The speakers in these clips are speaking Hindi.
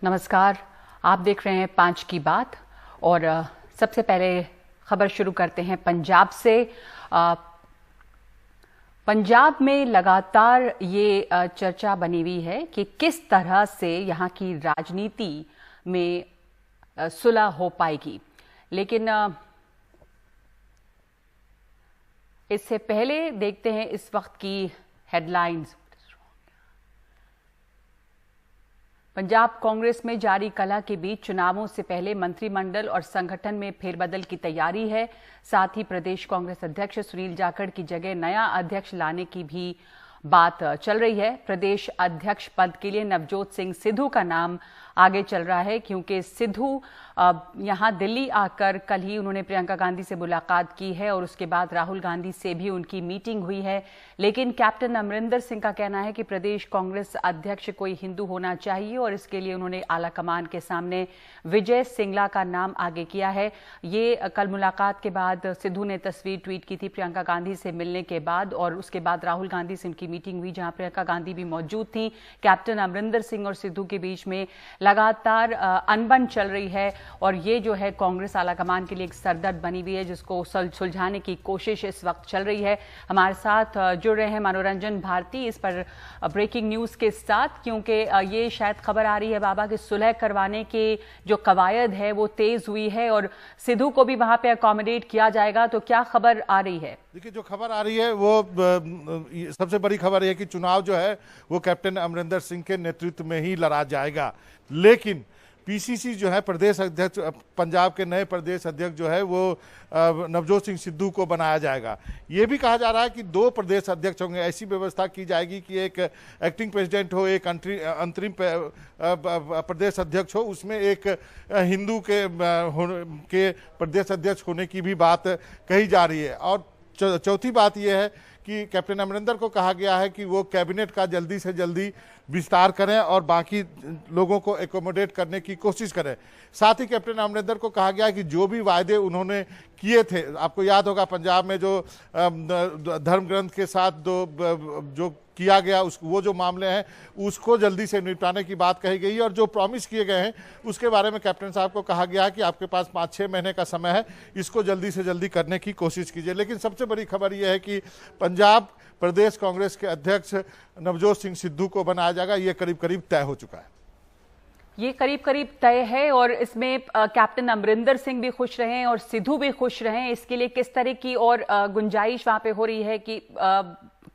नमस्कार, आप देख रहे हैं 5 की बात। और सबसे पहले खबर शुरू करते हैं पंजाब से। पंजाब में लगातार ये चर्चा बनी हुई है कि किस तरह से यहाँ की राजनीति में सुलह हो पाएगी। लेकिन इससे पहले देखते हैं इस वक्त की हेडलाइंस। पंजाब कांग्रेस में जारी कलह के बीच चुनावों से पहले मंत्रिमंडल और संगठन में फेरबदल की तैयारी है। साथ ही प्रदेश कांग्रेस अध्यक्ष सुनील जाखड़ की जगह नया अध्यक्ष लाने की भी बात चल रही है। प्रदेश अध्यक्ष पद के लिए नवजोत सिंह सिद्धू का नाम आगे चल रहा है, क्योंकि सिद्धू यहां दिल्ली आकर कल ही उन्होंने प्रियंका गांधी से मुलाकात की है और उसके बाद राहुल गांधी से भी उनकी मीटिंग हुई है। लेकिन कैप्टन अमरिंदर सिंह का कहना है कि प्रदेश कांग्रेस अध्यक्ष कोई हिंदू होना चाहिए और इसके लिए उन्होंने आलाकमान के सामने विजय सिंगला का नाम आगे किया है। ये कल मुलाकात के बाद सिद्धू ने तस्वीर ट्वीट की थी प्रियंका गांधी से मिलने के बाद, और उसके बाद राहुल गांधी से उनकी मीटिंग हुई जहां प्रियंका गांधी भी मौजूद थी। कैप्टन अमरिंदर सिंह और सिद्धू के बीच में लगातार अनबन चल रही है और ये जो है कांग्रेस आलाकमान के लिए एक सरदर्द बनी हुई है, जिसको सुलझाने की कोशिश इस वक्त चल रही है। हमारे साथ जुड़ रहे हैं मनोरंजन भारती इस पर ब्रेकिंग न्यूज के साथ, क्योंकि ये शायद खबर आ रही है बाबा कि सुलह करवाने के जो कवायद है वो तेज हुई है और सिद्धू को भी वहां पे अकोमोडेट किया जाएगा। तो क्या खबर आ रही है? देखिए, जो खबर आ रही है वो सबसे बड़ी खबर है कि चुनाव जो है वो कैप्टन अमरिंदर सिंह के नेतृत्व में ही लड़ा जाएगा। लेकिन पीसीसी जो है प्रदेश अध्यक्ष, पंजाब के नए प्रदेश अध्यक्ष जो है वो नवजोत सिंह सिद्धू को बनाया जाएगा। ये भी कहा जा रहा है कि 2 प्रदेश अध्यक्ष होंगे। ऐसी व्यवस्था की जाएगी कि एक एक्टिंग प्रेसिडेंट हो, एक अंतरिम प्रदेश अध्यक्ष हो, उसमें एक हिंदू के प्रदेश अध्यक्ष होने की भी बात कही जा रही है। और चौथी बात यह है कि कैप्टन अमरिंदर को कहा गया है कि वो कैबिनेट का जल्दी से जल्दी विस्तार करें और बाकी लोगों को एकोमोडेट करने की कोशिश करें। साथ ही कैप्टन अमरिंदर को कहा गया है कि जो भी वायदे उन्होंने किए थे, आपको याद होगा पंजाब में जो धर्म ग्रंथ के साथ जो किया गया वो जो मामले हैं उसको जल्दी से निपटाने की बात कही गई है। और जो प्रॉमिस किए गए हैं उसके बारे में कैप्टन साहब को कहा गया है कि आपके पास 5-6 महीने का समय है, इसको जल्दी से जल्दी करने की कोशिश कीजिए। लेकिन सबसे बड़ी खबर यह है कि पंजाब प्रदेश कांग्रेस के अध्यक्ष नवजोत सिंह सिद्धू को बनाया जाएगा। ये करीब करीब तय हो चुका है। ये करीब करीब तय है और इसमें कैप्टन अमरिंदर सिंह भी खुश रहें और सिद्धू भी खुश रहें, इसके लिए किस तरह की और गुंजाइश वहां पे हो रही है कि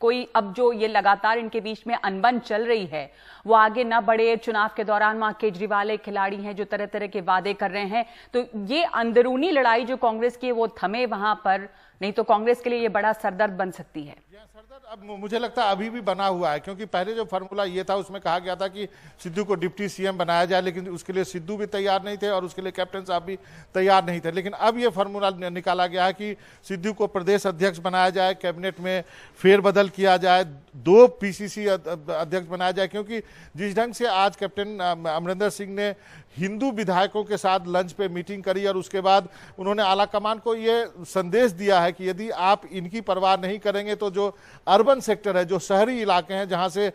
कोई अब जो ये लगातार इनके बीच में अनबन चल रही है वो आगे ना बढ़े। चुनाव के दौरान वहां केजरीवाल एक खिलाड़ी हैं जो तरह तरह के वादे कर रहे हैं, तो ये अंदरूनी लड़ाई जो कांग्रेस की है वो थमे वहां पर, नहीं तो कांग्रेस के लिए ये बड़ा सरदर्द बन सकती है। सरदर्द अब मुझे लगता है अभी भी बना हुआ है, क्योंकि पहले जो फार्मूला ये था उसमें कहा गया था कि सिद्धू को डिप्टी सीएम बनाया जाए, लेकिन उसके लिए सिद्धू भी तैयार नहीं थे और उसके लिए कैप्टन साहब भी तैयार नहीं थे। लेकिन अब ये फार्मूला निकाला गया है कि सिद्धू को प्रदेश अध्यक्ष बनाया जाए, कैबिनेट में फेरबदल किया जाए, 2 पीसीसी अध्यक्ष बनाया जाए। क्योंकि जिस ढंग से आज कैप्टन अमरिंदर सिंह ने हिंदू विधायकों के साथ लंच पे मीटिंग करी और उसके बाद उन्होंने आलाकमान को ये संदेश दिया है कि यदि आप इनकी परवाह नहीं करेंगे तो जो अर्बन सेक्टर है, जो शहरी इलाके हैं, जहां से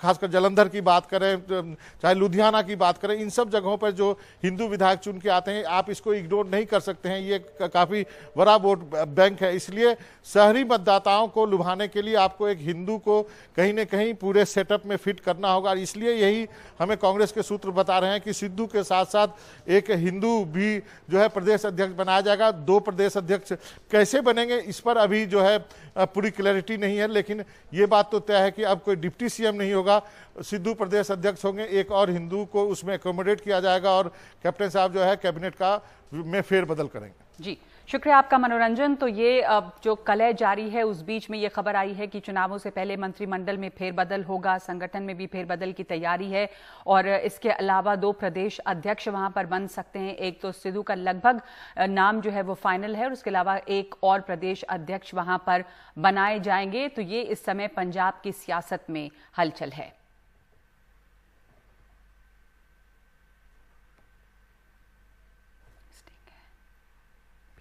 खासकर जालंधर की बात करें, चाहे लुधियाना की बात करें, इन सब जगहों पर जो हिंदू विधायक चुन के आते हैं, आप इसको इग्नोर नहीं कर सकते हैं। ये काफ़ी बड़ा वोट बैंक है, इसलिए शहरी मतदाताओं को लुभाने के लिए आपको एक हिंदू को कहीं ना कहीं पूरे सेटअप में फिट करना होगा। इसलिए यही हमें कांग्रेस के सूत्र बता रहे हैं कि सिद्धू के साथ साथ एक हिंदू भी जो है प्रदेश अध्यक्ष बनाया जाएगा। 2 प्रदेश अध्यक्ष कैसे बनेंगे इस पर अभी जो है पूरी क्लैरिटी नहीं है, लेकिन ये बात तो तय है कि अब कोई डिप्टी सीएम नहीं होगा, सिद्धू प्रदेश अध्यक्ष होंगे, एक और हिंदू को उसमें एकोमोडेट किया जाएगा और कैप्टन साहब जो है कैबिनेट का में फेरबदल करेंगे। जी, शुक्रिया आपका मनोरंजन। तो ये जो कलह जारी है उस बीच में ये खबर आई है कि चुनावों से पहले मंत्रिमंडल में फेरबदल होगा, संगठन में भी फेरबदल की तैयारी है और इसके अलावा 2 प्रदेश अध्यक्ष वहां पर बन सकते हैं। एक तो सिद्धू का लगभग नाम जो है वो फाइनल है और उसके अलावा एक और प्रदेश अध्यक्ष वहां पर बनाए जाएंगे। तो ये इस समय पंजाब की सियासत में हलचल है।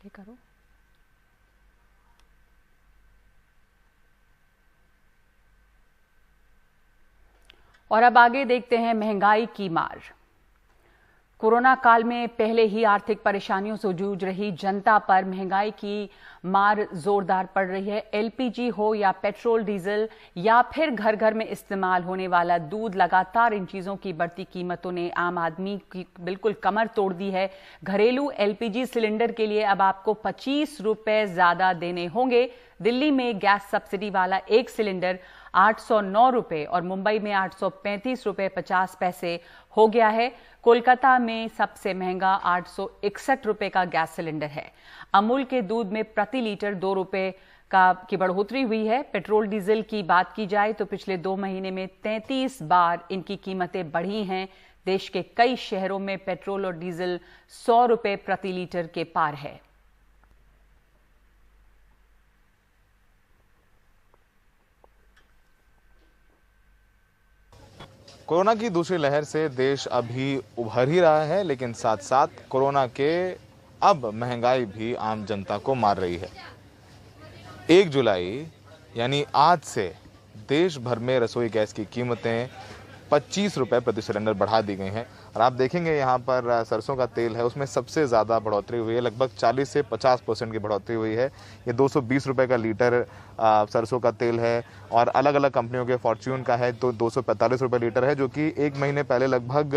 करो और अब आगे देखते हैं महंगाई की मार। कोरोना काल में पहले ही आर्थिक परेशानियों से जूझ रही जनता पर महंगाई की मार जोरदार पड़ रही है। एलपीजी हो या पेट्रोल डीजल या फिर घर घर में इस्तेमाल होने वाला दूध, लगातार इन चीजों की बढ़ती कीमतों ने आम आदमी की बिल्कुल कमर तोड़ दी है। घरेलू एलपीजी सिलेंडर के लिए अब आपको 25 रुपए ज्यादा देने होंगे। दिल्ली में गैस सब्सिडी वाला एक सिलेंडर 809 रुपए और मुंबई में 835 रुपए 50 पैसे हो गया है। कोलकाता में सबसे महंगा 861 रुपए का गैस सिलेंडर है। अमूल के दूध में प्रति लीटर 2 रुपए की बढ़ोतरी हुई है। पेट्रोल डीजल की बात की जाए तो पिछले 2 महीने में 33 बार इनकी कीमतें बढ़ी हैं। देश के कई शहरों में पेट्रोल और डीजल 100 रुपए प्रति लीटर के पार है। कोरोना की दूसरी लहर से देश अभी उभर ही रहा है, लेकिन साथ साथ कोरोना के अब महंगाई भी आम जनता को मार रही है। 1 जुलाई यानी आज से देश भर में रसोई गैस की कीमतें 25 रुपए प्रति सिलेंडर बढ़ा दी गई हैं। और आप देखेंगे यहाँ पर सरसों का तेल है, उसमें सबसे ज़्यादा बढ़ोतरी हुई है। लगभग 40 से 50% की बढ़ोतरी हुई है। ये 220 रुपए का लीटर सरसों का तेल है और अलग अलग कंपनियों के फॉर्च्यून का है तो 245 रुपए लीटर है, जो कि 1 महीने पहले लगभग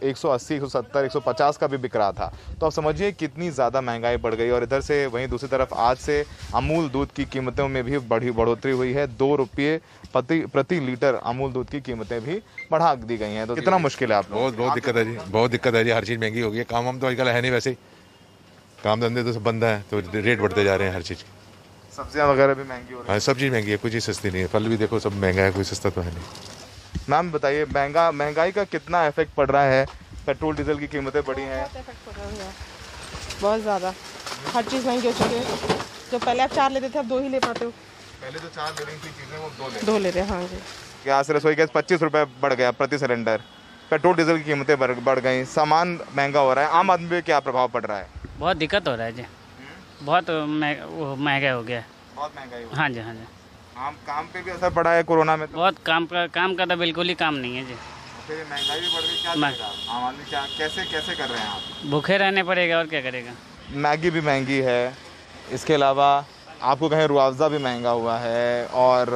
180, 170, 150 का भी बिक रहा था। तो आप समझिए कितनी ज़्यादा महंगाई बढ़ गई। और इधर से वहीं दूसरी तरफ आज से अमूल दूध की कीमतों में भी बढ़ोतरी हुई है। 2 रुपये प्रति लीटर अमूल दूध की कीमतें भी बढ़ा दी गई हैं। तो कितना मुश्किल है आप लोग? बहुत दिक्कत है जी, बहुत दिक्कत है जी। हर चीज़ महंगी हो गई है। काम हम तो आजकल है नहीं, वैसे ही काम धंधे तो सब बंद है, तो रेट बढ़ते जा रहे हैं हर चीज़। सब्जियां वगैरह भी महंगी हो रही है। हाँ, सब चीज़ महंगी है, कोई चीज़ सस्ती नहीं है। फल भी देखो सब महंगा है, कोई सस्ता तो है नहीं। मैम बताइए, महंगाई का कितना इफेक्ट पड़ रहा है? पेट्रोल डीजल की कीमतें बढ़ी हैं, बहुत इफेक्ट पड़ रहा है, बहुत ज़्यादा। हर चीज़ महंगी हो चुकी है। जो पहले आप 4 लेते थे, अब 2 ही ले पाते हो। पहले तो 4 ले रही थी चीज़ें, वो 2 ले रहे हैं। हाँ जी। गैस रसोई गैस 25 रुपये बढ़ गया प्रति सिलेंडर। पेट्रोल डीजल की कीमतें बढ़ गई, सामान महंगा हो रहा है। आम आदमी पे क्या प्रभाव पड़ रहा है? बहुत दिक्कत हो रहा है जी, बहुत महंगा हो गया है। बहुत महंगाई हो। हाँ जी, हाँ जी। काम पे भी असर पड़ा है कोरोना में तो? बहुत काम का तो बिल्कुल ही काम नहीं है जी। फिर महंगाई भी बढ़ गई, क्या करेगा आम आदमी? क्या कैसे कर रहे हैं आप? भूखे रहने पड़ेगा और क्या करेगा। मैगी भी महंगी है, इसके अलावा आपको कहीं रुआवजा भी महंगा हुआ है और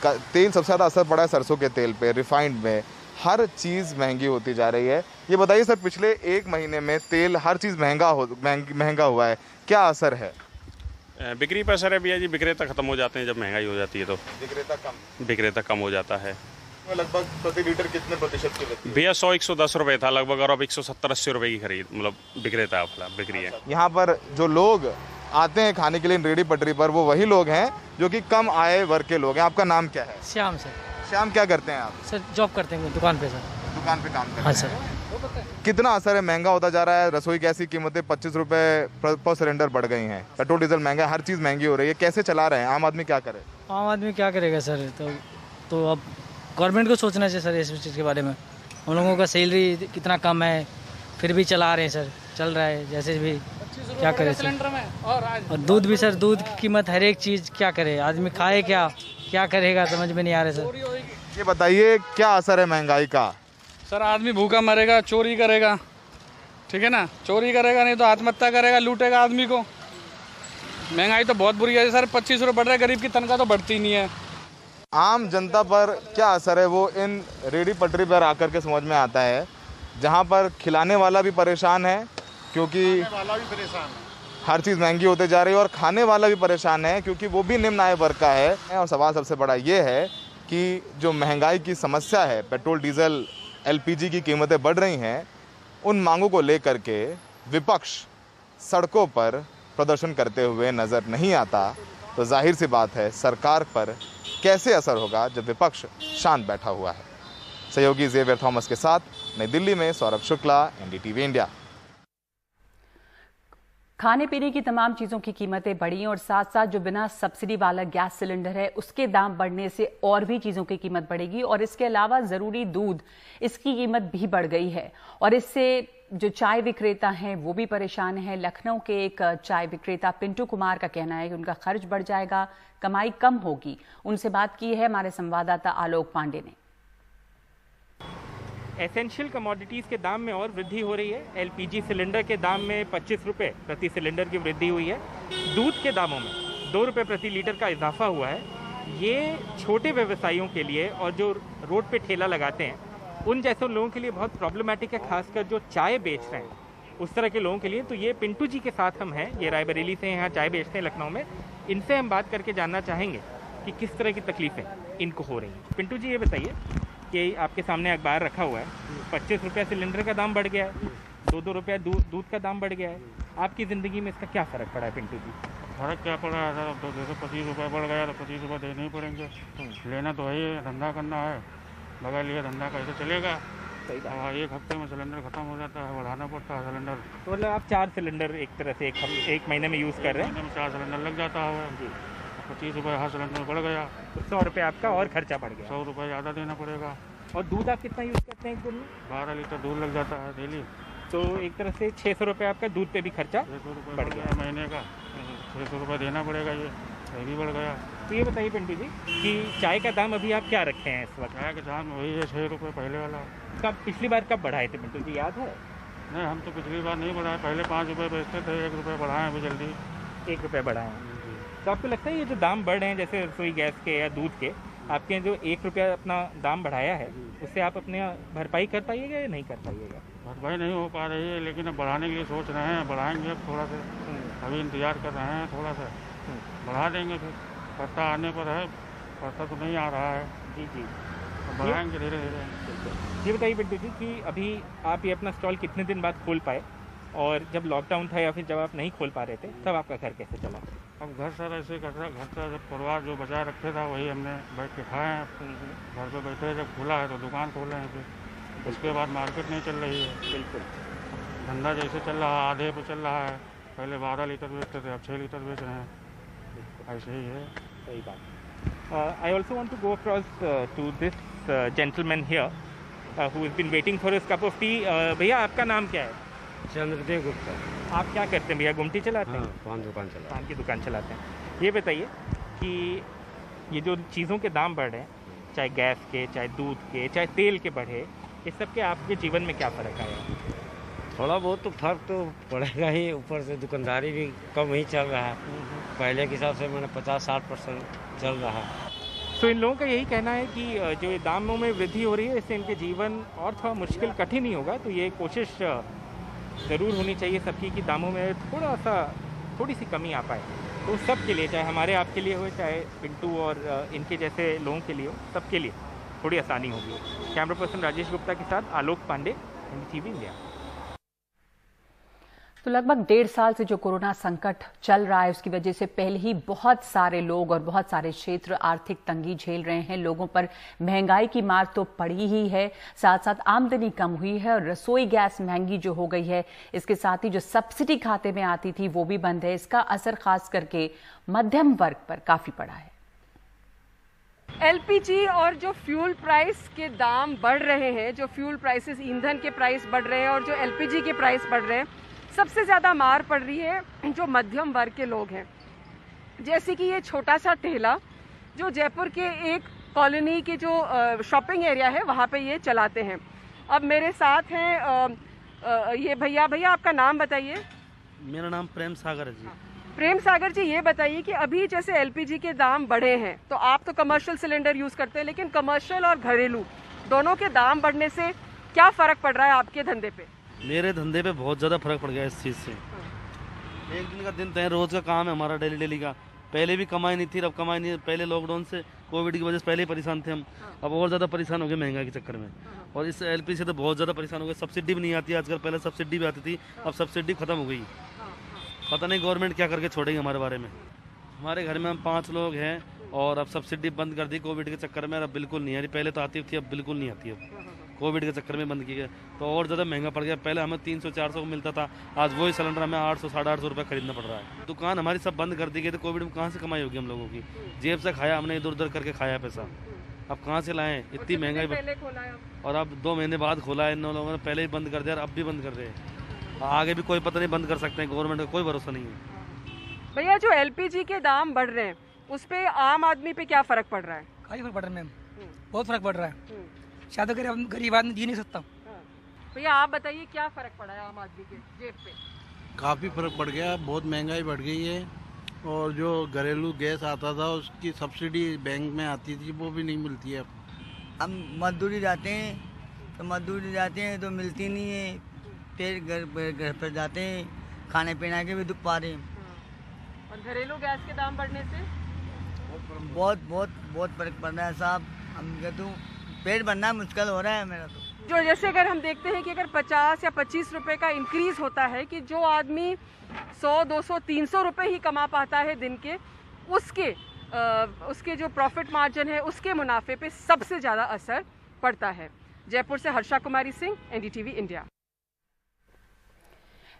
तेल सबसे ज़्यादा असर पड़ा है सरसों के तेल पे, रिफाइंड में। हर चीज़ महंगी होती जा रही है। ये बताइए सर, पिछले 1 महीने में तेल हर चीज़ महंगा हुआ है, क्या असर है? बिक्री पर असर है भैया जी। विक्रेता खत्म हो जाते हैं जब महंगाई हो जाती है तो। विक्रेता कम हो जाता है। लगभग प्रति लीटर कितने प्रतिशत की रहती है? भैया 100-110 रुपये था लगभग, और अब 170-80 रुपये की खरीद मतलब विक्रेता बिक्री है। यहाँ पर जो लोग आते हैं खाने के लिए रेडी पटरी पर, वो वही लोग हैं जो कि कम आय वर्ग के लोग हैं। आपका नाम क्या है? श्याम सर। श्याम, क्या करते हैं आप? सर जॉब करते हैं दुकान पे सर। दुकान पे काम करते हैं। हाँ सर। कितना असर है? महंगा होता जा रहा है। रसोई गैस की कीमतें 25 रुपए पर सिलेंडर बढ़ गई हैं। पेट्रोल डीजल महंगा है, हर चीज़ महंगी हो रही है। कैसे चला रहे हैं? आम आदमी क्या करे? आम आदमी क्या करेगा सर? तो अब गवर्नमेंट को सोचना चाहिए सर इस चीज़ के बारे में। हम लोगों का सैलरी कितना कम है, फिर भी चला रहे हैं सर, चल रहा है जैसे भी। क्या करे सिलेंडर में? और दूध भी सर, दूध की कीमत हर एक चीज़, क्या करे आदमी, खाए क्या करेगा, समझ में नहीं आ रहा सर। ये बताइए क्या असर है महंगाई का? सर आदमी भूखा मरेगा, चोरी करेगा, ठीक है ना। चोरी करेगा नहीं तो आत्महत्या करेगा, लूटेगा आदमी को। महंगाई तो बहुत बुरी है सर। 25 रुपये बढ़ रहा है, गरीब की तनख्वाह तो बढ़ती नहीं है। आम जनता पर क्या असर है, वो इन रेडी पटरी पर आकर के समझ में आता है, जहाँ पर खिलाने वाला भी परेशान है क्योंकि हर चीज़ महंगी होते जा रही है, और खाने वाला भी परेशान है क्योंकि वो भी निम्न आय वर्ग का है। और सवाल सबसे बड़ा ये है कि जो महंगाई की समस्या है, पेट्रोल डीजल एलपीजी की कीमतें बढ़ रही हैं, उन मांगों को लेकर के विपक्ष सड़कों पर प्रदर्शन करते हुए नज़र नहीं आता। तो जाहिर सी बात है, सरकार पर कैसे असर होगा जब विपक्ष शांत बैठा हुआ है। सहयोगी जेवियर थॉमस के साथ नई दिल्ली में सौरभ शुक्ला, एनडीटीवी इंडिया। खाने पीने की तमाम चीज़ों की कीमतें बढ़ी और साथ साथ जो बिना सब्सिडी वाला गैस सिलेंडर है उसके दाम बढ़ने से और भी चीज़ों की कीमत बढ़ेगी। और इसके अलावा ज़रूरी दूध, इसकी कीमत भी बढ़ गई है और इससे जो चाय विक्रेता हैं वो भी परेशान हैं। लखनऊ के एक चाय विक्रेता पिंटू कुमार का कहना है कि उनका खर्च बढ़ जाएगा, कमाई कम होगी। उनसे बात की है हमारे संवाददाता आलोक पांडे ने। एसेंशियल कमोडिटीज़ के दाम में और वृद्धि हो रही है। एलपीजी सिलेंडर के दाम में 25 रुपये प्रति सिलेंडर की वृद्धि हुई है। दूध के दामों में 2 रुपये प्रति लीटर का इजाफा हुआ है। ये छोटे व्यवसायियों के लिए और जो रोड पे ठेला लगाते हैं उन जैसे लोगों के लिए बहुत प्रॉब्लमेटिक है, खासकर जो चाय बेच रहे हैं उस तरह के लोगों के लिए। तो ये पिंटू जी के साथ हम हैं, ये रायबरेली से यहाँ चाय बेचते हैं लखनऊ में। इनसे हम बात करके जानना चाहेंगे कि किस तरह की तकलीफ़ें इनको हो रही हैं। पिंटू जी ये बताइए कि आपके सामने अखबार रखा हुआ है, 25 रुपये सिलेंडर का दाम बढ़ गया है, 2-2 रुपये दूध का दाम बढ़ गया है। आपकी ज़िंदगी में इसका क्या फ़र्क पड़ा है पिंटू जी? फर्क क्या पड़ा है सर? अब तो जैसे 25 रुपये बढ़ गया तो 25 रुपये देने ही पड़ेंगे। लेना तो है, धंधा करना है, बगैर लिए धंधा कैसे चलेगा? एक हफ्ते में सिलेंडर खत्म हो जाता है, बढ़ाना पड़ता है सिलेंडर। तो मतलब आप 4 सिलेंडर एक तरह से एक महीने में यूज़ कर रहे हैं? 4 सिलेंडर लग जाता है जी। 25 रुपये हर सिलेंडर बढ़ गया तो 100 रुपये आपका और खर्चा बढ़ गया। 100 रुपये ज़्यादा देना पड़ेगा। और दूध आप कितना यूज़ करते हैं एक दिन में? 12 लीटर दूध लग जाता है डेली। तो एक तरह से 600 रुपये आपका दूध पे भी खर्चा 600 रुपये बढ़ गया महीने का। 600 रुपये देना पड़ेगा, ये भी बढ़ गया। तो ये बताइए पिंटू जी कि चाय का दाम अभी आप क्या रखे हैं इस वक्त? चाय का दाम वही है 6 रुपये पहले वाला। कब पिछली बार कब बढ़ाए थे पिंटू जी, याद है? नहीं, हम तो पिछली बार नहीं बढ़ाए, पहले 5 रुपये बेचते थे, 1 रुपये बढ़ाएँ अभी जल्दी। 1 रुपये बढ़ाएँ। तो आपको लगता है ये जो दाम बढ़ रहे हैं जैसे रसोई गैस के या दूध के, आपके जो 1 रुपया अपना दाम बढ़ाया है उससे आप अपने भरपाई कर पाइएगा या नहीं कर पाइएगा? भरपाई नहीं हो पा रही है, लेकिन अब बढ़ाने के लिए सोच रहे हैं, बढ़ाएंगे अब थोड़ा सा। अभी इंतजार कर रहे हैं, थोड़ा सा बढ़ा देंगे फिर। पता आने पर है, पता तो नहीं आ रहा है। जी जी, तो बढ़ाएंगे धीरे धीरे। ये बताइए पिंटू जी कि अभी आप ये अपना स्टॉल कितने दिन बाद खोल पाए, और जब लॉकडाउन था या फिर जब आप नहीं खोल पा रहे थे तब आपका घर कैसे चला? अब घर सर ऐसे कर रहा, घर का जब परिवार जो बचा रखे था वही हमने बैठ के खाए हैं। घर पे बैठे जब खुला है तो दुकान खोले हैं फिर। उसके बाद मार्केट नहीं चल रही है। बिल्कुल, धंधा जैसे चल रहा है आधे पे चल रहा है। पहले 12 लीटर बेचते थे, अब 6 लीटर बेच रहे हैं। ऐसे ही है। सही बात। I also want to go across to this gentleman here who has been waiting for his cup of tea. भैया आपका नाम क्या है? चंद्रदेव गुप्ता। आप क्या करते हैं भैया? गुमटी चलाते हैं? पान दुकान चलाते हैं। पान की दुकान चलाते हैं। ये बताइए कि ये जो चीज़ों के दाम बढ़ रहे हैं, चाहे गैस के, चाहे दूध के, चाहे तेल के बढ़े, इस सब के आपके जीवन में क्या फ़र्क आया? थोड़ा बहुत तो फर्क तो पड़ेगा ही, ऊपर से दुकानदारी भी कम ही चल रहा है। पहले के हिसाब से मैंने 50-60% चल रहा है। तो इन लोगों का यही कहना है कि जो ये दामों में वृद्धि हो रही है इससे इनके जीवन और थोड़ा मुश्किल कठिन ही होगा। तो ये कोशिश ज़रूर होनी चाहिए सबकी कि दामों में थोड़ी सी कमी आ पाए। तो सब के लिए, चाहे हमारे आपके लिए हो, चाहे पिंटू और इनके जैसे लोगों के लिए हो, सबके लिए थोड़ी आसानी होगी। कैमरा पर्सन राजेश गुप्ता के साथ आलोक पांडे, NDTV इंडिया। तो लगभग 1.5 साल से जो कोरोना संकट चल रहा है उसकी वजह से पहले ही बहुत सारे लोग और बहुत सारे क्षेत्र आर्थिक तंगी झेल रहे हैं। लोगों पर महंगाई की मार तो पड़ी ही है, साथ साथ आमदनी कम हुई है और रसोई गैस महंगी जो हो गई है, इसके साथ ही जो सब्सिडी खाते में आती थी वो भी बंद है। इसका असर खास करके मध्यम वर्ग पर काफी पड़ा है। एलपीजी और जो फ्यूल प्राइस के दाम बढ़ रहे हैं, जो फ्यूल प्राइसेस, ईंधन के प्राइस बढ़ रहे हैं और जो एलपीजी के प्राइस बढ़ रहे हैं, सबसे ज़्यादा मार पड़ रही है जो मध्यम वर्ग के लोग हैं। जैसे कि ये छोटा सा ठेला जो जयपुर के एक कॉलोनी के जो शॉपिंग एरिया है वहाँ पे ये चलाते हैं। अब मेरे साथ हैं ये भैया आपका नाम बताइए। मेरा नाम प्रेम सागर है जी। प्रेम सागर जी, ये बताइए कि अभी जैसे एलपीजी के दाम बढ़े हैं तो आप तो कमर्शियल सिलेंडर यूज़ करते हैं, लेकिन कमर्शियल और घरेलू दोनों के दाम बढ़ने से क्या फ़र्क पड़ रहा है आपके धंधे पे? मेरे धंधे पे बहुत ज़्यादा फर्क पड़ गया इस चीज़ से। एक दिन का दिन तय, रोज़ का काम है हमारा डेली का। पहले भी कमाई नहीं थी, अब कमाई नहीं है। पहले लॉकडाउन से, कोविड की वजह से पहले ही परेशान थे हम, अब और ज़्यादा परेशान हो गए महंगाई के चक्कर में। और इस एलपीजी से तो बहुत ज़्यादा परेशान हो गए। सब्सिडी भी नहीं आती आजकल, पहले सब्सिडी भी आती थी, अब सब्सिडी खत्म हो गई। पता नहीं गवर्नमेंट क्या करके छोड़ेगी हमारे बारे में। हमारे घर में हम 5 लोग हैं और अब सब्सिडी बंद कर दी कोविड के चक्कर में। अब बिल्कुल नहीं आ रही, पहले तो आती थी, अब बिल्कुल नहीं आती। अब कोविड के चक्कर में बंद की गई तो और ज़्यादा महंगा पड़ गया। पहले हमें 300-400 को मिलता था, आज वही सिलेंडर हमें 800-850 रुपये खरीदना पड़ रहा है। दुकान हमारी सब बंद कर दी गई, तो कोविड में कहाँ से कमाई होगी हम लोगों की? जेब से खाया हमने, इधर उधर करके खाया पैसा, अब कहाँ से लाएं? इतनी महंगाई। और अब 2 महीने बाद खोला है इन लोगों ने, पहले ही बंद कर दिया और अब भी बंद कर रहे हैं। आगे भी कोई पता नहीं बंद कर सकते हैं, गवर्नमेंट का कोई भरोसा नहीं है। भैया जो एलपीजी के दाम बढ़ रहे हैं उस पे आम आदमी पे क्या फर्क पड़ रहा है? काफी फर्क पड़ रहा है मैम, बहुत फर्क पड़ रहा है। शायद गरीब आदमी जी नहीं सकता। भैया आप बताइए क्या फ़र्क पड़ा है आम आदमी के जेब पे? काफ़ी फ़र्क पड़ गया, बहुत महंगाई बढ़ गई है और जो घरेलू गैस आता था उसकी सब्सिडी बैंक में आती थी वो भी नहीं मिलती है। हम मजदूरी जाते हैं तो मिलती नहीं है, फिर घर पर जाते हैं, खाने पीने के भी दुख पा रहे हैं। और घरेलू गैस के दाम बढ़ने से बहुत फर्क पड़ रहा है साहब। हम कहते पेट भरना मुश्किल हो रहा है मेरा तो। जो जैसे अगर हम देखते हैं कि अगर 50 या 25 रुपए का इंक्रीज होता है कि जो आदमी 100, 200, 300 रुपए ही कमा पाता है दिन के, उसके जो प्रॉफिट मार्जिन है उसके मुनाफे पे सबसे ज़्यादा असर पड़ता है। जयपुर से हर्षा कुमारी सिंह, एनडीटीवी इंडिया।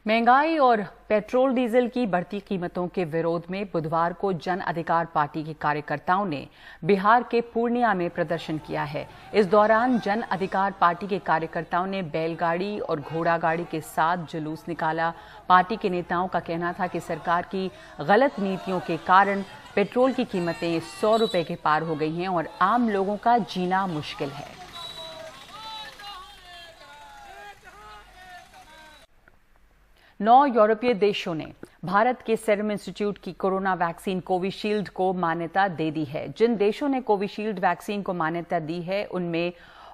महंगाई और पेट्रोल डीजल की बढ़ती कीमतों के विरोध में बुधवार को जन अधिकार पार्टी के कार्यकर्ताओं ने बिहार के पूर्णिया में प्रदर्शन किया है। इस दौरान जन अधिकार पार्टी के कार्यकर्ताओं ने बैलगाड़ी और घोड़ा गाड़ी के साथ जुलूस निकाला। पार्टी के नेताओं का कहना था कि सरकार की गलत नीतियों के कारण पेट्रोल की कीमतें 100 रुपए के पार हो गई हैं और आम लोगों का जीना मुश्किल है। 9 यूरोपीय देशों ने भारत के सीरम इंस्टीट्यूट की कोरोना वैक्सीन कोविशील्ड को मान्यता दे दी है। जिन देशों ने कोविशील्ड वैक्सीन को मान्यता दी है उनमें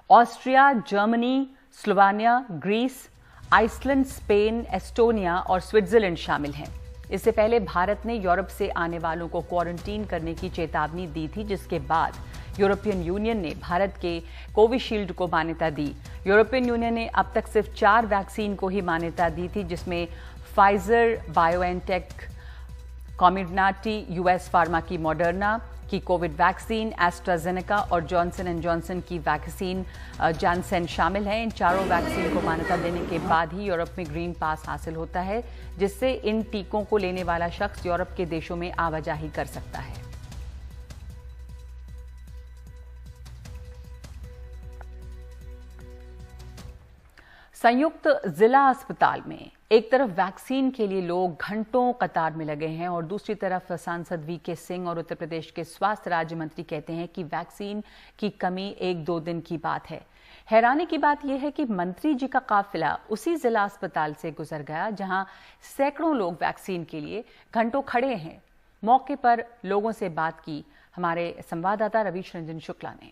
Austria, Germany, Slovenia, Greece, Iceland, Spain, Estonia और स्विट्जरलैंड शामिल हैं। इससे पहले भारत ने यूरोप से आने वालों को क्वारंटीन करने की चेतावनी दी थी, जिसके बाद यूरोपियन यूनियन ने भारत के कोविशील्ड को मान्यता दी। यूरोपियन यूनियन ने अब तक सिर्फ 4 वैक्सीन को ही मान्यता दी थी, जिसमें फाइजर, बायोएनटेक, कॉमिर्नाटी, यूएस फार्मा की मॉडर्ना की कोविड वैक्सीन, एस्ट्राजेनेका और जॉनसन एंड जॉनसन की वैक्सीन जॉनसन शामिल हैं। इन चारों वैक्सीन को मान्यता देने के बाद ही यूरोप में ग्रीन पास हासिल होता है, जिससे इन टीकों को लेने वाला शख्स यूरोप के देशों में आवाजाही कर सकता है। संयुक्त जिला अस्पताल में एक तरफ वैक्सीन के लिए लोग घंटों कतार में लगे हैं और दूसरी तरफ सांसद वीके सिंह और उत्तर प्रदेश के स्वास्थ्य राज्य मंत्री कहते हैं कि वैक्सीन की कमी 1-2 दिन की बात है। हैरानी की बात यह है कि मंत्री जी का काफिला उसी जिला अस्पताल से गुजर गया जहां सैकड़ों लोग वैक्सीन के लिए घंटों खड़े हैं। मौके पर लोगों से बात की हमारे संवाददाता रवीश रंजन शुक्ला ने।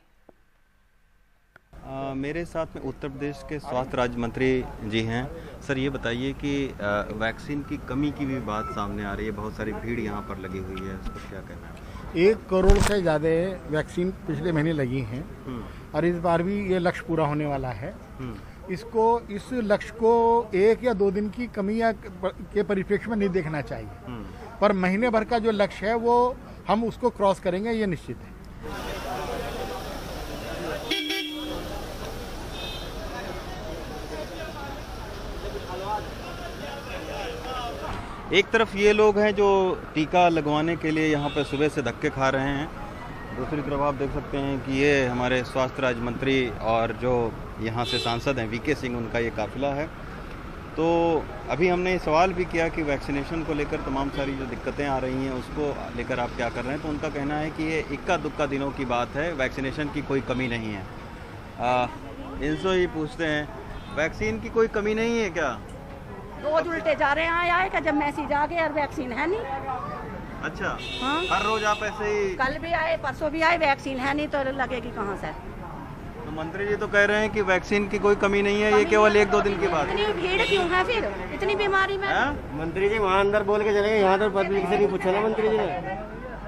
मेरे साथ में उत्तर प्रदेश के स्वास्थ्य राज्य मंत्री जी हैं। सर ये बताइए कि वैक्सीन की कमी की भी बात सामने आ रही है, बहुत सारी भीड़ यहाँ पर लगी हुई है, इसको क्या कहना है? 1 करोड़ से ज़्यादा वैक्सीन पिछले महीने लगी हैं और इस बार भी ये लक्ष्य पूरा होने वाला है। इस लक्ष्य को 1 या 2 दिन की कमी के परिप्रेक्ष्य में नहीं देखना चाहिए, पर महीने भर का जो लक्ष्य है वो हम उसको क्रॉस करेंगे, ये निश्चित है। एक तरफ ये लोग हैं जो टीका लगवाने के लिए यहाँ पर सुबह से धक्के खा रहे हैं, दूसरी तरफ आप देख सकते हैं कि ये हमारे स्वास्थ्य राज्य मंत्री और जो यहाँ से सांसद हैं वीके सिंह, उनका ये काफिला है। तो अभी हमने सवाल भी किया कि वैक्सीनेशन को लेकर तमाम सारी जो दिक्कतें आ रही हैं उसको लेकर आप क्या कर रहे हैं, तो उनका कहना है कि ये इक्का दुक्का दिनों की बात है, वैक्सीनेशन की कोई कमी नहीं है। इनसे ही पूछते हैं, वैक्सीन की कोई कमी नहीं है क्या? रोज उल्टे जा रहे हैं, आए का जब मैसेज आ गया और वैक्सीन है नहीं। अच्छा, हाँ? हर रोज आप ऐसे ही? कल भी आए, परसों भी आए, वैक्सीन है नहीं तो लगेगी कहाँ से? तो मंत्री जी तो कह रहे हैं कि वैक्सीन की कोई कमी नहीं है, ये केवल 1-2 दिन की बात है। इतनी भीड़ क्यों है फिर इतनी बीमारी में? मंत्री जी वहाँ अंदर बोल के चले गए, यहाँ तो पब्लिक से नहीं पूछा ना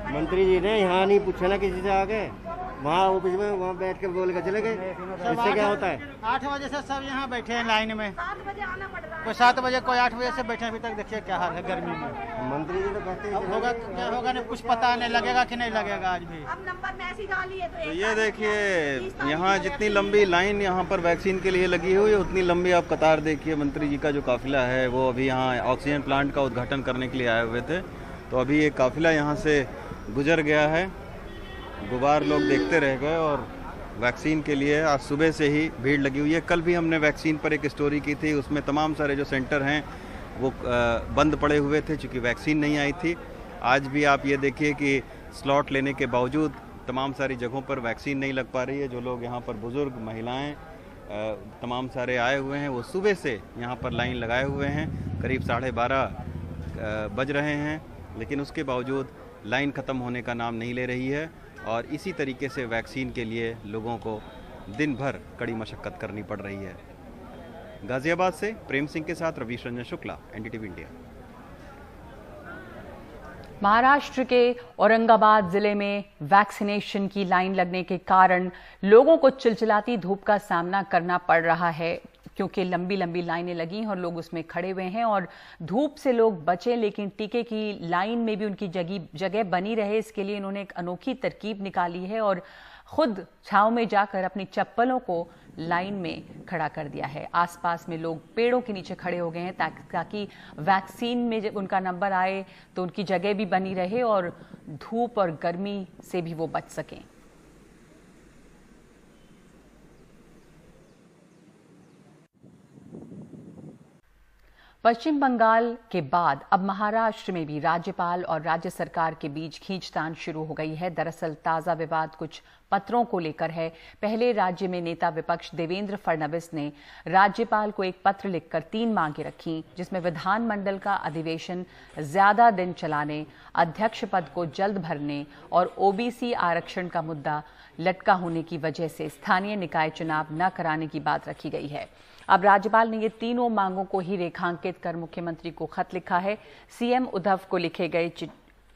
मंत्री जी ने यहाँ नहीं पूछा ना किसी से आगे, वहाँ ऑफिस में वहाँ बैठ के बोल के चले गए। इससे क्या होता है? 8 बजे से सब यहाँ बैठे हैं लाइन में, कोई 7 बजे कोई 8 बजे से बैठे हैं, अभी तक देखिए क्या हाल है गर्मी में। मंत्री जी तो कहते हैं होगा क्या होगा नहीं कुछ पता नहीं, लगेगा कि नहीं लगेगा आज भी। अब नंबर मैसेज आ लिए तो ये देखिए यहाँ जितनी लंबी लाइन यहाँ पर वैक्सीन के लिए लगी हुई है उतनी लंबी आप कतार देखिए। मंत्री जी का जो काफिला है वो अभी यहाँ ऑक्सीजन प्लांट का उद्घाटन करने के लिए आए हुए थे, तो अभी ये काफिला यहाँ से गुजर गया है। गुबार लोग देखते रह गए और वैक्सीन के लिए आज सुबह से ही भीड़ लगी हुई है। कल भी हमने वैक्सीन पर एक स्टोरी की थी, उसमें तमाम सारे जो सेंटर हैं वो बंद पड़े हुए थे क्योंकि वैक्सीन नहीं आई थी। आज भी आप ये देखिए कि स्लॉट लेने के बावजूद तमाम सारी जगहों पर वैक्सीन नहीं लग पा रही है। जो लोग यहाँ पर बुज़ुर्ग, महिलाएं तमाम सारे आए हुए हैं, वो सुबह से यहाँ पर लाइन लगाए हुए हैं। करीब 12:30 बज रहे हैं, लेकिन उसके बावजूद लाइन ख़त्म होने का नाम नहीं ले रही है और इसी तरीके से वैक्सीन के लिए लोगों को दिन भर कड़ी मशक्क़त करनी पड़ रही है। गाज़ियाबाद से प्रेम सिंह के साथ रवीश रंजन शुक्ला, एनडीटीवी इंडिया। महाराष्ट्र के औरंगाबाद जिले में वैक्सीनेशन की लाइन लगने के कारण लोगों को चिलचिलाती धूप का सामना करना पड़ रहा है, क्योंकि लंबी लंबी लाइनें लगी हैं और लोग उसमें खड़े हुए हैं और धूप से लोग बचें लेकिन टीके की लाइन में भी उनकी जगह बनी रहे, इसके लिए इन्होंने एक अनोखी तरकीब निकाली है और खुद छांव में जाकर अपनी चप्पलों को लाइन में खड़ा कर दिया है। आसपास में लोग पेड़ों के नीचे खड़े हो गए हैं ताकि वैक्सीन में जब उनका नंबर आए तो उनकी जगह भी बनी रहे और धूप और गर्मी से भी वो बच सकें। पश्चिम बंगाल के बाद अब महाराष्ट्र में भी राज्यपाल और राज्य सरकार के बीच खींचतान शुरू हो गई है। दरअसल ताजा विवाद कुछ पत्रों को लेकर है। पहले राज्य में नेता विपक्ष देवेंद्र फडणवीस ने राज्यपाल को एक पत्र लिखकर 3 मांगे रखी, जिसमें विधानमंडल का अधिवेशन ज्यादा दिन चलाने, अध्यक्ष पद को जल्द भरने और ओबीसी आरक्षण का मुद्दा लटका होने की वजह से स्थानीय निकाय चुनाव न कराने की बात रखी गई है। अब राज्यपाल ने ये तीनों मांगों को ही रेखांकित कर मुख्यमंत्री को खत लिखा है। सीएम उद्धव को लिखे गए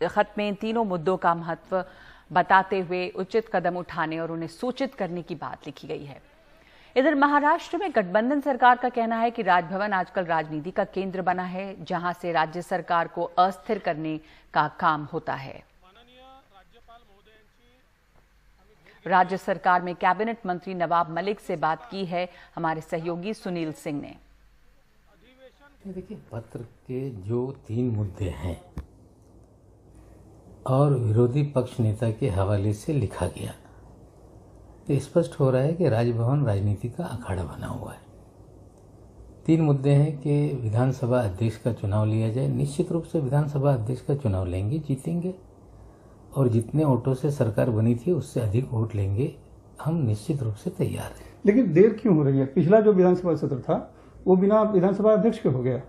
खत में इन तीनों मुद्दों का महत्व बताते हुए उचित कदम उठाने और उन्हें सूचित करने की बात लिखी गई है। इधर महाराष्ट्र में गठबंधन सरकार का कहना है कि राजभवन आजकल राजनीति का केंद्र बना है, जहां से राज्य सरकार को अस्थिर करने का काम होता है। राज्य सरकार में कैबिनेट मंत्री नवाब मलिक से बात की है हमारे सहयोगी सुनील सिंह ने। देखिए, पत्र के जो 3 मुद्दे हैं और विरोधी पक्ष नेता के हवाले से लिखा गया, तो स्पष्ट हो रहा है कि राजभवन राजनीति का अखाड़ा बना हुआ है। 3 मुद्दे हैं कि विधानसभा अध्यक्ष का चुनाव लिया जाए। निश्चित रूप से विधानसभा अध्यक्ष का चुनाव लेंगे, जीतेंगे और जितने वोटों से सरकार बनी थी उससे अधिक वोट लेंगे, हम निश्चित रूप से तैयार हैं। लेकिन देर क्यों हो रही है? पिछला जो विधानसभा सत्र था वो बिना विधानसभा अध्यक्ष के हो गया।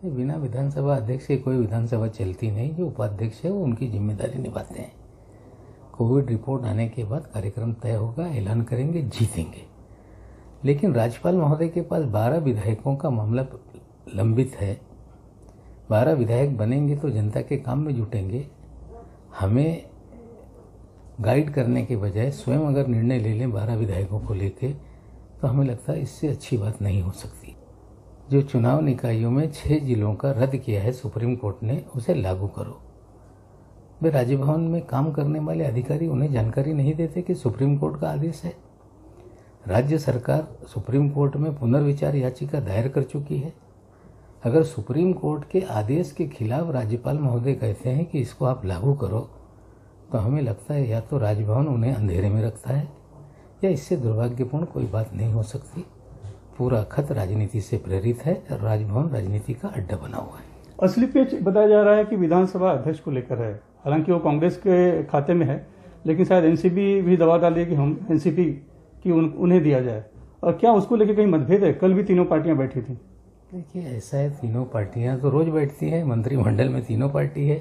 बिना विधानसभा अध्यक्ष के कोई विधानसभा चलती नहीं। जो उपाध्यक्ष है वो उनकी जिम्मेदारी निभाते हैं। कोविड रिपोर्ट आने के बाद कार्यक्रम तय होगा, ऐलान करेंगे, जीतेंगे। लेकिन राज्यपाल महोदय के पास 12 विधायकों का मामला लंबित है। 12 विधायक बनेंगे तो जनता के काम में जुटेंगे। हमें गाइड करने के बजाय स्वयं अगर निर्णय ले लें 12 विधायकों को लेके, तो हमें लगता है इससे अच्छी बात नहीं हो सकती। जो चुनाव निकायों में 6 जिलों का रद्द किया है सुप्रीम कोर्ट ने, उसे लागू करो। वे राजभवन में काम करने वाले अधिकारी उन्हें जानकारी नहीं देते कि सुप्रीम कोर्ट का आदेश है। राज्य सरकार सुप्रीम कोर्ट में पुनर्विचार याचिका दायर कर चुकी है। अगर सुप्रीम कोर्ट के आदेश के खिलाफ राज्यपाल महोदय कहते हैं कि इसको आप लागू करो, तो हमें लगता है या तो राजभवन उन्हें अंधेरे में रखता है या इससे दुर्भाग्यपूर्ण कोई बात नहीं हो सकती। पूरा खत राजनीति से प्रेरित है और राजभवन राजनीति का अड्डा बना हुआ है। असली पेच बताया जा रहा है कि विधानसभा अध्यक्ष को लेकर है। हालांकि वो कांग्रेस के खाते में है, लेकिन शायद एनसीपी भी दबाव डाली कि हम एनसीपी की उन्हें दिया जाए। और क्या उसको लेकर कहीं मतभेद है? कल भी तीनों पार्टियां बैठी थी। देखिए, ऐसा है, तीनों पार्टियां तो रोज बैठती हैं। मंत्रिमंडल में तीनों पार्टी है।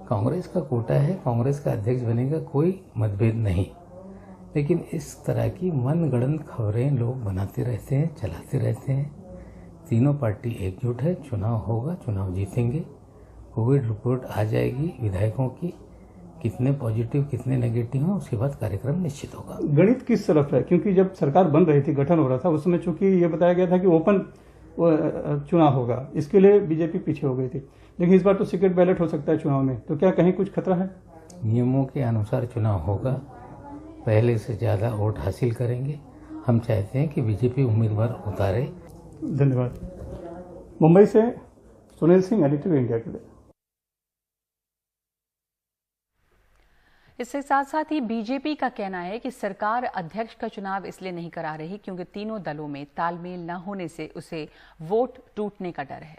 कांग्रेस का कोटा है, कांग्रेस का अध्यक्ष बनेगा, कोई मतभेद नहीं। लेकिन इस तरह की मनगढ़ंत खबरें लोग बनाते रहते हैं, चलाते रहते हैं। तीनों पार्टी एकजुट है। चुनाव होगा, चुनाव जीतेंगे। कोविड रिपोर्ट आ जाएगी विधायकों की, कितने पॉजिटिव कितने नेगेटिव हैं, उसके बाद कार्यक्रम निश्चित होगा। गणित किस तरफ है? क्योंकि जब सरकार बन रही थी, गठन हो रहा था, उस समय चूंकि ये बताया गया था कि ओपन चुनाव होगा, इसके लिए बीजेपी पीछे हो गई थी। लेकिन इस बार तो सीक्रेट बैलेट हो सकता है चुनाव में, तो क्या कहीं कुछ खतरा है? नियमों के अनुसार चुनाव होगा, पहले से ज्यादा वोट हासिल करेंगे। हम चाहते हैं कि बीजेपी उम्मीदवार उतारे। धन्यवाद। मुंबई से सुनील सिंह, एनडीटीवी इंडिया के लिए। इसके साथ साथ ही बीजेपी का कहना है कि सरकार अध्यक्ष का चुनाव इसलिए नहीं करा रही क्योंकि तीनों दलों में तालमेल न होने से उसे वोट टूटने का डर है।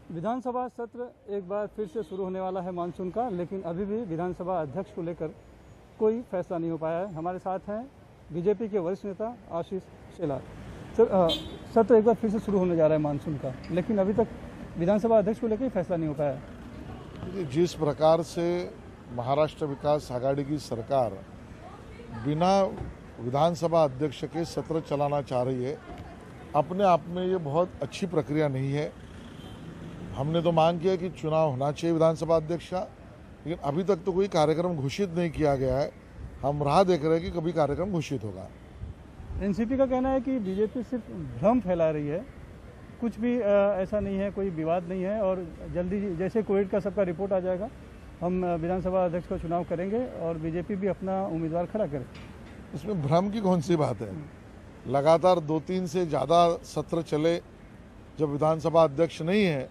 विधानसभा सत्र एक बार फिर से शुरू होने वाला है मानसून का, लेकिन अभी भी विधानसभा अध्यक्ष को लेकर कोई फैसला नहीं हो पाया है। हमारे साथ हैं बीजेपी के वरिष्ठ नेता आशीष शेलार। सत्र एक बार फिर से शुरू होने जा रहा है मानसून का, लेकिन अभी तक विधानसभा अध्यक्ष को लेकर ही फैसला नहीं हो पाया है। जिस प्रकार से महाराष्ट्र विकास आघाड़ी की सरकार बिना विधानसभा अध्यक्ष के सत्र चलाना चाह रही है, अपने आप में ये बहुत अच्छी प्रक्रिया नहीं है। हमने तो मांग किया कि चुनाव होना चाहिए विधानसभा अध्यक्ष का, लेकिन अभी तक तो कोई कार्यक्रम घोषित नहीं किया गया है। हम राह देख रहे हैं कि कभी कार्यक्रम घोषित होगा। एनसीपी का कहना है कि बीजेपी सिर्फ भ्रम फैला रही है, कुछ भी ऐसा नहीं है, कोई विवाद नहीं है और जल्दी जैसे कोविड का सबका रिपोर्ट आ जाएगा हम विधानसभा अध्यक्ष का चुनाव करेंगे और बीजेपी भी अपना उम्मीदवार खड़ा करे। इसमें भ्रम की कौन सी बात है? लगातार 2-3 से ज़्यादा सत्र चले, जब विधानसभा अध्यक्ष नहीं है,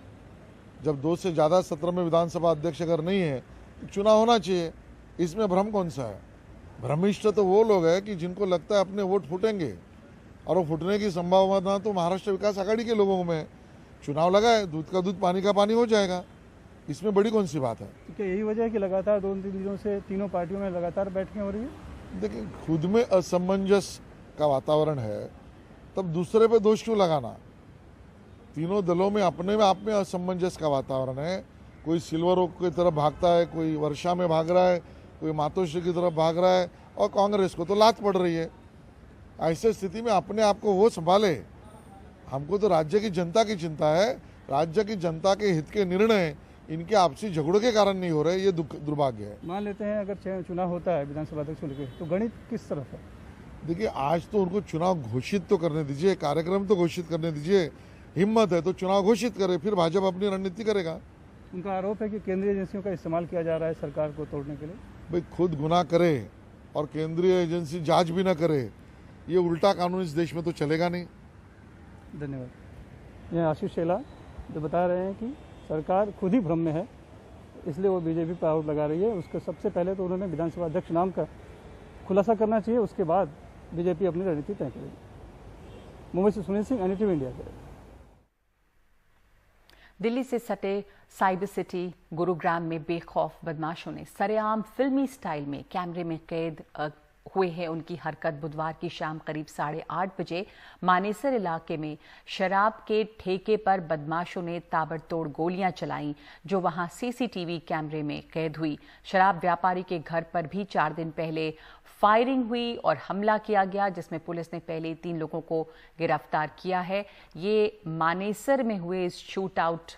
जब 2 से ज़्यादा सत्र में विधानसभा अध्यक्ष अगर नहीं है तो चुनाव होना चाहिए। इसमें भ्रम कौन सा है? भ्रमिष्ठ तो वो लोग हैं कि जिनको लगता है अपने वोट फूटेंगे, और वो फूटने की संभावना तो महाराष्ट्र विकास आघाड़ी के लोगों में है। चुनाव लगा है, दूध का दूध पानी का पानी हो जाएगा, इसमें बड़ी कौन सी बात है? क्या यही वजह है कि लगातार 2-3 दिनों से तीनों पार्टियों में लगातार बैठकें हो रही है? देखिए, खुद में असमंजस का वातावरण है, तब दूसरे पे दोष क्यों लगाना? तीनों दलों में अपने में आप में असमंजस का वातावरण है। कोई सिल्वर ओक की तरफ भागता है, कोई वर्षा में भाग रहा है, कोई मातोश्री की तरफ भाग रहा है, और कांग्रेस को तो लात पड़ रही है। ऐसे स्थिति में अपने आप को वो संभाले। हमको तो राज्य की जनता की चिंता है। राज्य की जनता के हित के निर्णय इनके आपसी झगड़ों के कारण नहीं हो रहे, ये दुर्भाग्य है। मान लेते हैं अगर चुनाव होता है विधानसभा अध्यक्ष को लेकर, तो गणित किस तरफ है? देखिए, आज तो उनको चुनाव घोषित तो करने दीजिए, कार्यक्रम तो घोषित करने दीजिए। हिम्मत है तो चुनाव घोषित करे, फिर भाजपा अपनी रणनीति करेगा। उनका आरोप है कि केंद्रीय एजेंसियों का इस्तेमाल किया जा रहा है सरकार को तोड़ने के लिए। भाई, खुद गुनाह करे और केंद्रीय एजेंसी जांच भी ना करे, ये उल्टा कानून इस देश में तो चलेगा नहीं। धन्यवाद। ये आशीष शेलार जो बता रहे हैं कि सरकार खुद ही भ्रम में है, इसलिए वो बीजेपी पर आरोप लगा रही है। उसके सबसे पहले तो उन्होंने विधानसभा अध्यक्ष नाम का खुलासा करना चाहिए, उसके बाद बीजेपी अपनी रणनीति तय करेगी। मुंबई से सुनील सिंह, NDTV इंडिया। दिल्ली से सटे साइबर सिटी गुरुग्राम में बेखौफ बदमाशों ने सरेआम फिल्मी स्टाइल में कैमरे में कैद हुए हैं उनकी हरकत बुधवार की शाम करीब 8:30 बजे मानेसर इलाके में शराब के ठेके पर बदमाशों ने ताबड़तोड़ गोलियां चलाईं, जो वहां सीसीटीवी कैमरे में कैद हुई। शराब व्यापारी के घर पर भी 4 दिन पहले फायरिंग हुई और हमला किया गया, जिसमें पुलिस ने पहले 3 लोगों को गिरफ्तार किया है। ये मानेसर में हुए इस शूट आउट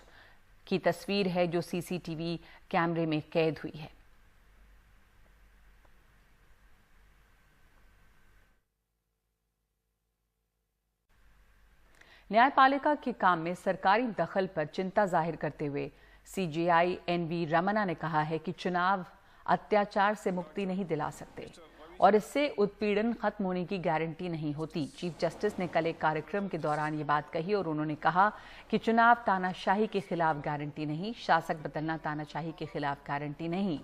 की तस्वीर है जो सीसीटीवी कैमरे में कैद हुई है। न्यायपालिका के काम में सरकारी दखल पर चिंता जाहिर करते हुए CJI NV रमना ने कहा है कि चुनाव अत्याचार से मुक्ति नहीं दिला सकते और इससे उत्पीड़न खत्म होने की गारंटी नहीं होती। चीफ जस्टिस ने कल एक कार्यक्रम के दौरान ये बात कही और उन्होंने कहा कि चुनाव तानाशाही के खिलाफ गारंटी नहीं, शासक बदलना तानाशाही के खिलाफ गारंटी नहीं।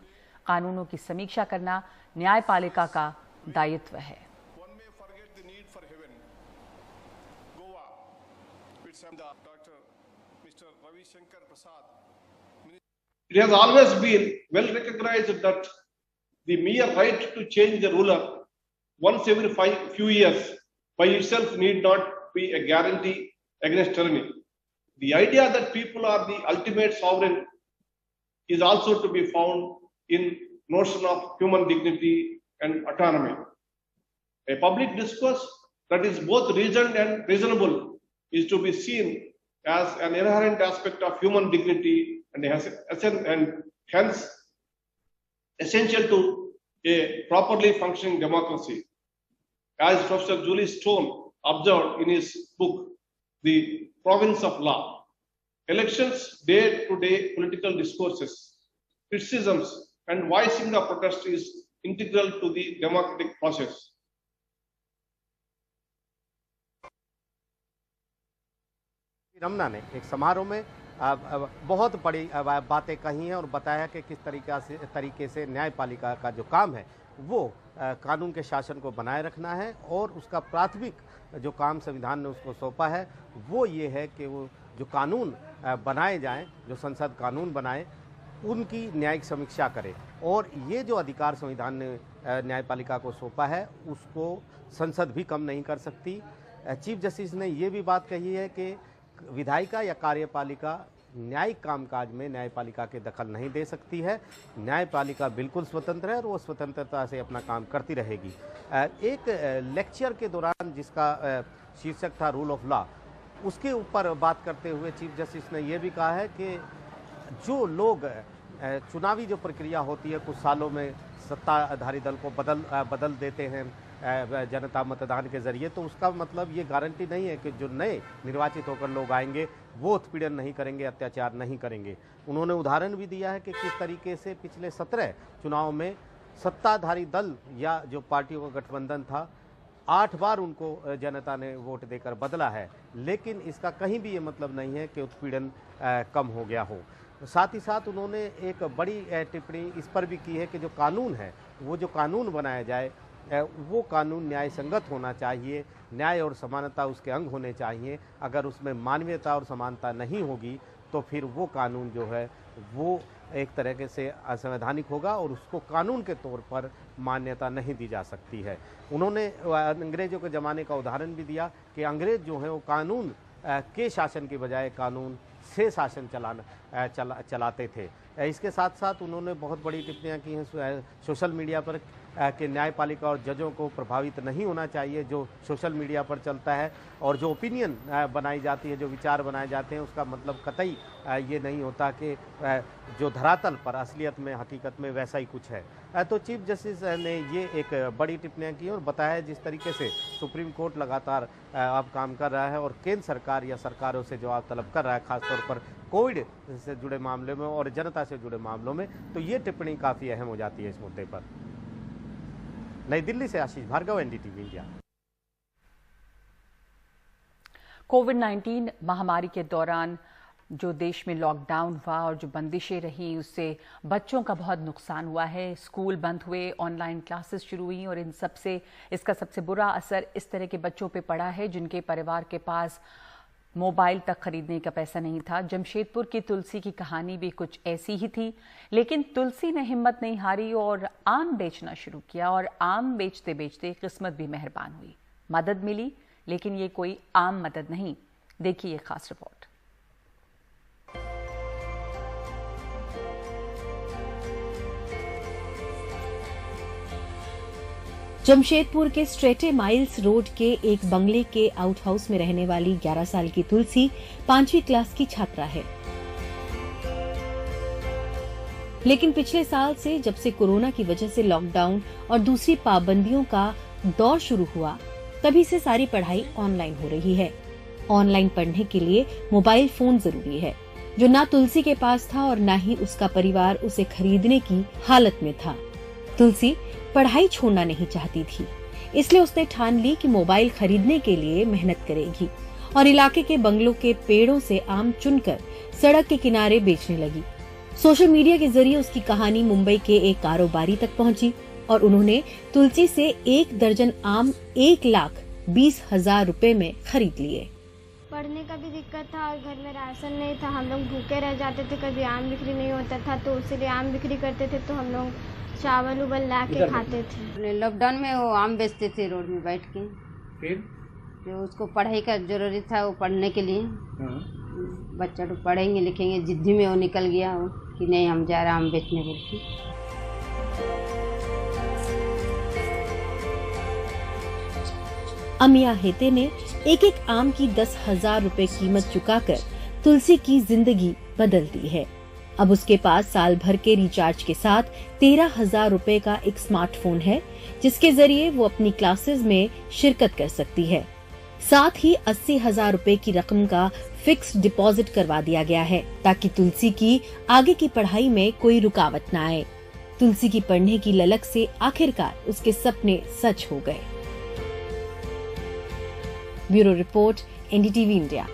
कानूनों की समीक्षा करना न्यायपालिका का दायित्व है। It has always been well recognized that the mere right to change the ruler once every few years by itself need not be a guarantee against tyranny. The idea that people are the ultimate sovereign is also to be found in notion of human dignity and autonomy. A public discourse that is both reasoned and reasonable is to be seen as an inherent aspect of human dignity and hence essential to a properly functioning democracy. As Professor Julie Stone observed in his book, The Province of Law, elections, day-to-day political discourses, criticisms, and voicing of protest is integral to the democratic process. Ramna ने एक समारोह में बहुत बड़ी बातें कही हैं और बताया कि किस तरीके से न्यायपालिका का जो काम है वो कानून के शासन को बनाए रखना है और उसका प्राथमिक जो काम संविधान ने उसको सौंपा है वो ये है कि वो जो कानून बनाए जाएं, जो संसद कानून बनाए, उनकी न्यायिक समीक्षा करे और ये जो अधिकार संविधान ने न्यायपालिका को सौंपा है उसको संसद भी कम नहीं कर सकती। चीफ जस्टिस ने ये भी बात कही है कि विधायिका या कार्यपालिका न्यायिक कामकाज में न्यायपालिका के दखल नहीं दे सकती है। न्यायपालिका बिल्कुल स्वतंत्र है और वो स्वतंत्रता से अपना काम करती रहेगी। एक लेक्चर के दौरान जिसका शीर्षक था रूल ऑफ लॉ, उसके ऊपर बात करते हुए चीफ जस्टिस ने यह भी कहा है कि जो लोग चुनावी जो प्रक्रिया होती है कुछ सालों में सत्ताधारी दल को बदल देते हैं जनता मतदान के जरिए, तो उसका मतलब ये गारंटी नहीं है कि जो नए निर्वाचित होकर लोग आएंगे वो उत्पीड़न नहीं करेंगे, अत्याचार नहीं करेंगे। उन्होंने उदाहरण भी दिया है कि किस तरीके से पिछले 17 चुनाव में सत्ताधारी दल या जो पार्टियों का गठबंधन था 8 बार उनको जनता ने वोट देकर बदला है, लेकिन इसका कहीं भी ये मतलब नहीं है कि उत्पीड़न कम हो गया हो। साथ ही साथ उन्होंने एक बड़ी टिप्पणी इस पर भी की है कि जो कानून है, वो जो कानून बनाया जाए वो कानून न्याय संगत होना चाहिए, न्याय और समानता उसके अंग होने चाहिए। अगर उसमें मानवीयता और समानता नहीं होगी तो फिर वो कानून जो है वो एक तरीके से असंवैधानिक होगा और उसको कानून के तौर पर मान्यता नहीं दी जा सकती है। उन्होंने अंग्रेजों के ज़माने का उदाहरण भी दिया कि अंग्रेज जो हैं वो कानून के शासन के बजाय कानून से शासन चलाते थे। इसके साथ साथ उन्होंने बहुत बड़ी टिप्पणियां की हैं सोशल मीडिया पर कि न्यायपालिका और जजों को प्रभावित नहीं होना चाहिए जो सोशल मीडिया पर चलता है, और जो ओपिनियन बनाई जाती है, जो विचार बनाए जाते हैं, उसका मतलब कतई ये नहीं होता कि जो धरातल पर असलियत में हकीकत में वैसा ही कुछ है। तो चीफ जस्टिस ने ये एक बड़ी टिप्पणियां की और बताया जिस तरीके से सुप्रीम कोर्ट लगातार अब काम कर रहा है और केंद्र सरकार या सरकारों से जवाब तलब कर रहा है, खासतौर पर कोविड से जुड़े मामले में और जनता से जुड़े मामलों में, तो ये टिप्पणी काफ़ी अहम हो जाती है इस मुद्दे पर। नई दिल्ली से आशीष भार्गव, एनडीटीवी इंडिया। कोविड-19 महामारी के दौरान जो देश में लॉकडाउन हुआ और जो बंदिशें रहीं उससे बच्चों का बहुत नुकसान हुआ है। स्कूल बंद हुए, ऑनलाइन क्लासेस शुरू हुई और इन सब से इसका सबसे बुरा असर इस तरह के बच्चों पे पड़ा है जिनके परिवार के पास मोबाइल तक खरीदने का पैसा नहीं था। जमशेदपुर की तुलसी की कहानी भी कुछ ऐसी ही थी, लेकिन तुलसी ने हिम्मत नहीं हारी और आम बेचना शुरू किया और आम बेचते बेचते किस्मत भी मेहरबान हुई। मदद मिली, लेकिन ये कोई आम मदद नहीं। देखिए ये खास रिपोर्ट। जमशेदपुर के स्ट्रेटे माइल्स रोड के एक बंगले के आउट हाउस में रहने वाली 11 साल की तुलसी 5वीं क्लास की छात्रा है। लेकिन पिछले साल से जब से कोरोना की वजह से लॉकडाउन और दूसरी पाबंदियों का दौर शुरू हुआ, तभी से सारी पढ़ाई ऑनलाइन हो रही है। ऑनलाइन पढ़ने के लिए मोबाइल फोन जरूरी है, जो ना तुलसी के पास था और ना ही उसका परिवार उसे खरीदने की हालत में था। तुलसी पढ़ाई छोड़ना नहीं चाहती थी, इसलिए उसने ठान ली कि मोबाइल खरीदने के लिए मेहनत करेगी और इलाके के बंगलों के पेड़ों से आम चुनकर सड़क के किनारे बेचने लगी। सोशल मीडिया के जरिए उसकी कहानी मुंबई के एक कारोबारी तक पहुंची और उन्होंने तुलसी से 1 दर्जन आम 1,20,000 रुपए में खरीद लिए। पढ़ने का भी दिक्कत था और घर में राशन नहीं था, हम लोग भूखे रह जाते थे, कभी आम बिक्री नहीं होता था, तो इसलिए आम बिक्री करते थे, तो हम लोग चावल उबल ला के खाते थे। लॉकडाउन में वो आम बेचते थे रोड में बैठ के। फिर जो उसको पढ़ाई का जरूरी था वो पढ़ने के लिए, बच्चा तो पढ़ेंगे लिखेंगे, जिद्दी में वो निकल गया हो कि नहीं हम जा रहे आम बेचने बोल के। अमिया हेते ने एक आम की 10,000 रुपए कीमत चुकाकर तुलसी की जिंदगी बदल दी है। अब उसके पास साल भर के रिचार्ज के साथ 13,000 रुपए का एक स्मार्टफोन है, जिसके जरिए वो अपनी क्लासेस में शिरकत कर सकती है। साथ ही 80,000 रुपए की रकम का फिक्स्ड डिपॉजिट करवा दिया गया है, ताकि तुलसी की आगे की पढ़ाई में कोई रुकावट न आए। तुलसी की पढ़ने की ललक से आखिरकार उसके सपने सच हो गए। Bureau report, NDTV India.